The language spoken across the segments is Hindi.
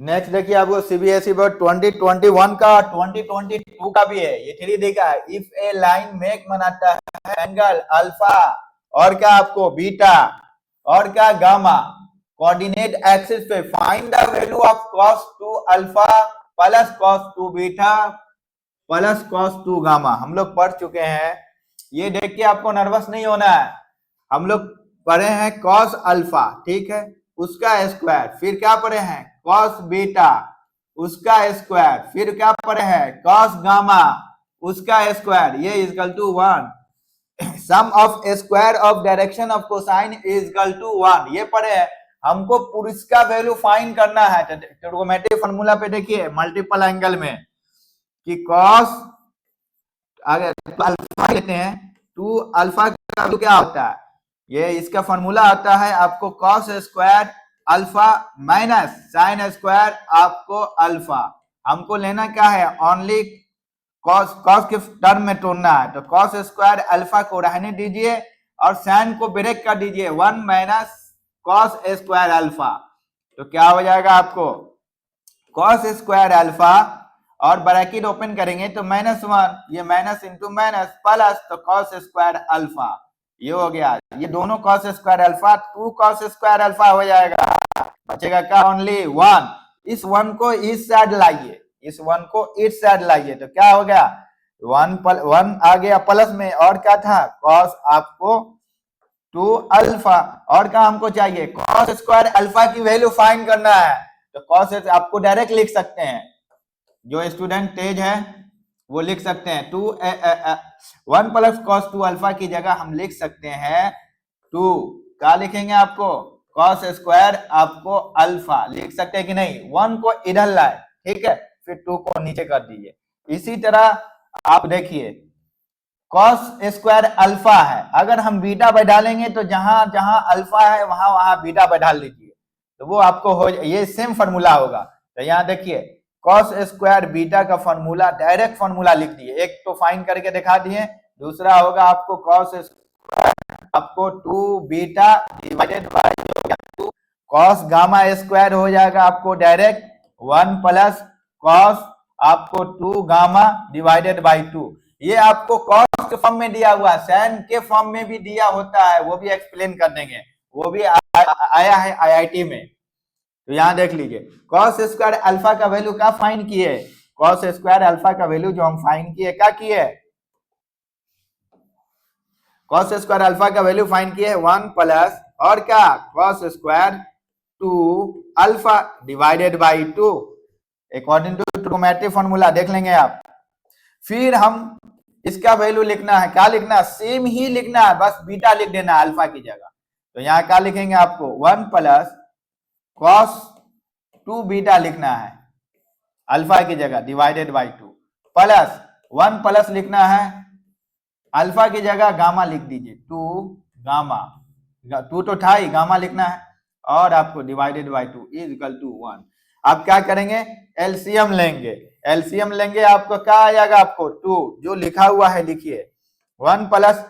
नेक्स्ट देखिए आपको सीबीएसई बोर्ड 2021 का 2022 का भी है। ये थ्री देखा है, इफ ए लाइन मेक बनाता है एंगल अल्फा और क्या आपको बीटा और क्या गामा कोऑर्डिनेट एक्सिस पे, find the value of cos 2 alpha plus cos 2 beta plus cos 2 gamma. हम लोग पढ़ चुके हैं, ये देख के आपको नर्वस नहीं होना है। हम लोग पढ़े हैं cos अल्फा, ठीक है, उसका स्क्वायर, फिर क्या पढ़े हैं cos बीटा उसका स्क्वायर, फिर क्या पढ़े हैं cos गामा उसका स्क्वायर, ये is equal to 1। Sum of square of direction of cosine is equal to 1, ये पढ़े हैं। हमको पुरुष का वैल्यू फाइंड करना है। ट्रिगोनोमेट्रिक फार्मूला पे देखिए मल्टीपल एंगल में कि cos अगर अल्फा लेते हैं 2 अल्फा का वैल्यू क्या होता है, ये इसका फॉर्मूला आता है आपको cos square alpha minus sine square आपको अल्फा। हमको लेना क्या है, ओनली cos के टर्म में तोड़ना है। तो cos स्क्वायर अल्फा को रहने दीजिए और साइन को ब्रेक कर दीजिए, 1 माइनस cos स्क्वायर अल्फा। तो क्या हो जाएगा आपको cos स्क्वायर अल्फा और ब्रैकेट ओपन करेंगे तो -1, ये माइनस इंटू माइनस प्लस, तो cos स्क्वायर अल्फा ये हो गया। ये दोनों cos square alpha 2 cos square alpha हो जाएगा, बचेगा क्या ओनली 1। इस 1 को इस साइड लाइए, इस 1 को इस साइड लाइए, तो क्या हो गया 1 आ गया प्लस में, और क्या था cos आपको 2 अल्फा, और क्या हमको चाहिए cos स्क्वायर अल्फा की वैल्यू फाइंड करना है। तो cos आपको डायरेक्ट लिख सकते हैं, जो स्टूडेंट तेज है वो लिख सकते हैं 1 प्लस cos 2 अल्फा की जगह हम लिख सकते हैं 2, क्या लिखेंगे आपको cos स्क्वायर आपको अल्फा लिख सकते हैं कि नहीं, 1 को इधर लाए, ठीक है, फिर 2 को नीचे कर दीजिए। इसी तरह आप देखिए cos स्क्वायर अल्फा है, अगर हम बीटा बढ़ा लेंगे तो जहां जहां अल्फा है वहां वहां बीटा बढ़ा लीजिए, तो वो आपको हो, ये सेम फॉर्मूला होगा। तो यहाँ देखिए cos स्क्वायर बीटा का फॉर्मूला, डायरेक्ट फॉर्मूला लिख दिए, एक तो फाइंड करके दिखा दिए, दूसरा होगा आपको cos स्क्वायर आपको 2 beta divided by 2 cos gamma square हो जाएगा आपको डायरेक्ट 1 प्लस cos आपको 2 गामा डिवाइडेड बाय 2। ये आपको cos के फॉर्म में दिया हुआ, sin के फॉर्म में भी दिया होता है, वो भी एक्सप्लेन कर देंगे, वो भी आया है आईआईटी में। तो यहां देख लीजिए cos स्क्वायर अल्फा का वैल्यू क्या फाइंड किए, cos स्क्वायर अल्फा का वैल्यू जो हम फाइंड किए क्या किए, cos स्क्वायर अल्फा का वैल्यू फाइंड किए 1 प्लस और क्या cos square 2 alpha divided by 2 according to trigonometric formula, देख लेंगे आप। फिर हम इसका वैल्यू लिखना है, क्या लिखना है, सेम ही लिखना है, बस बीटा लिख देना है अल्फा की जगह। तो यहाँ क्या लिखेंगे आपको 1 प्लस cos 2 बीटा लिखना है अल्फा की जगह डिवाइडेड बाय 2 प्लस 1 प्लस लिखना है अल्फा की जगह गामा लिख दीजिए 2 गामा, 2 तो था ही, गामा लिखना है और आपको divided by 2 is equal to 1। आप क्या करेंगे एलसीएम लेंगे, एलसीएम लेंगे आपको क्या आ जाएगा आपको 2, जो लिखा हुआ है लिखिए 1 प्लस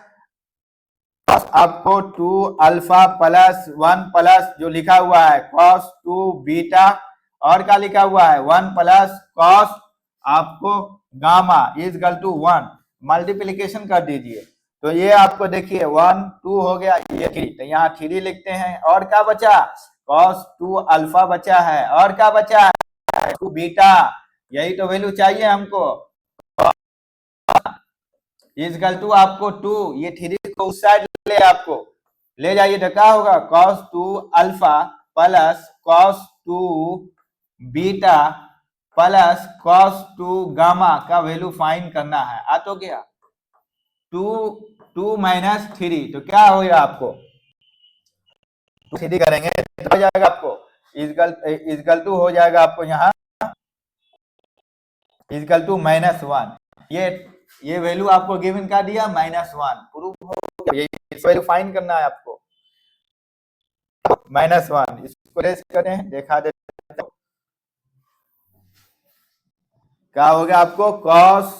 आपको 2 अल्फा प्लस 1 प्लस जो लिखा हुआ है cos 2 बीटा और क्या लिखा हुआ है 1 प्लस cos आपको gamma is equal to 1, multiplication कर दीजिए। तो ये आपको देखिए 1 2 हो गया, ये 3, तो यहाँ 3 लिखते हैं, और क्या बचा cos 2 अल्फा बचा है, और क्या बचा है 2 बीटा, यही तो वैल्यू चाहिए हमको, इज इक्वल टू आपको 2, ये 3 को उस साइड ले आपको ले जाइए, तो क्या होगा cos 2 alpha plus cos 2 beta plus cos 2 gamma का वैल्यू फाइंड करना है। आ तो गया 2 माइनस 3, तो क्या होगा आपको 3 करेंगे तो हो जाएगा आपको इजकल टू हो जाएगा आपको यहाँ इजकल टू -1, ये वैल्यू आपको गिवन का दिया -1, प्रूफ हो गया, ये वैल्यू फाइंड करना है आपको -1, इसको रेस करें देखा देते क्या हो गया आपको cos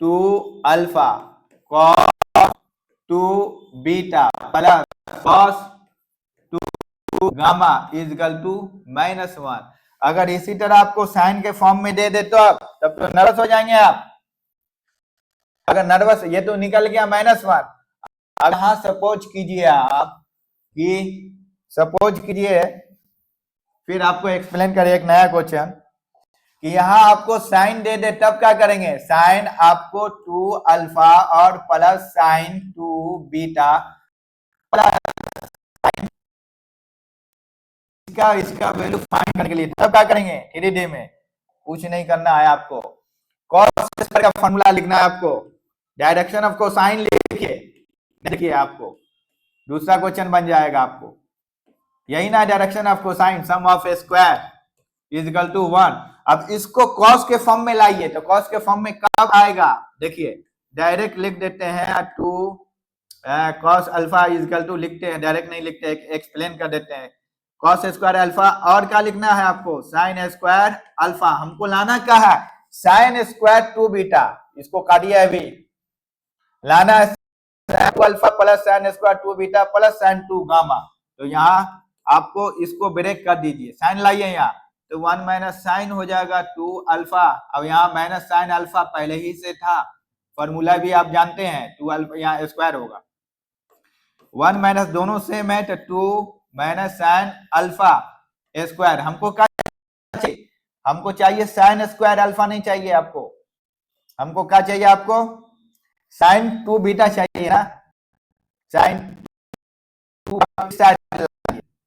2 alpha cos 2 beta plus cos 2 gamma is equal to -1। अगर इसी तरह आपको साइन के फॉर्म में दे दे तो तब तो नर्वस हो जाएंगे आप। अगर नर्वस, ये तो निकल गया -1। अब यहां सपोज कीजिए आप कि सपोज कीजिए, फिर आपको एक्सप्लेन करें एक नया क्वेश्चन कि यहाँ आपको साइन दे दे तब क्या करेंगे, साइन आपको 2 अल्फा और प्लस साइन 2 बीटा इसका वैल्यू फाइंड करने के लिए तब क्या करेंगे, 3D में कुछ नहीं करना है आपको, कॉस स्क्वायर का फॉर्मूला लिखना है आपको, डायरेक्शन ऑफ कोसाइन लिखिए, देखिए आपको दूसरा क्वेश्चन बन जाएगा आपको, यही ना direction of cosine, sum of a square is equal to 1। अब इसको कॉस के फॉर्म में लाइए, तो कॉस के फॉर्म में कब आएगा, देखिए डायरेक्ट लिख देते हैं 2 cos alpha is equal to, लिखते हैं डायरेक्ट नहीं लिखते, एक्सप्लेन कर देते हैं, कॉस स्क्वायर अल्फा और क्या लिखना है आपको, साइन स्क्वायर अल्फा, हमको लाना क्या है, साइन स्क्वायर 2 बीटा, इसको काटिए अभी, लाना है sine alpha plus sine square 2 beta plus sign 2 gamma. तो यहाँ आपको इसको ब्रेक कर दीजिए, साइन लाइए यहाँ, तो 1 माइनस साइन हो जाएगा 2 अल्फा। अब यहाँ माइनस साइन अल्फा पहले ही से था, फॉर्मूला भी आप जानते हैं, 2 अल्फा यहाँ स्क्वायर होगा, 1 माइनस दोनों सेम है, तो 2 माइनस साइन अल्फा स्क्वायर, हमको क्या चाहिए, हमको चाहिए साइन स्क्वायर अल्फा नहीं चाहिए आपको, हमको क्या चाहिए आपको, साइन 2 बीटा चाहिए ना, साइन 2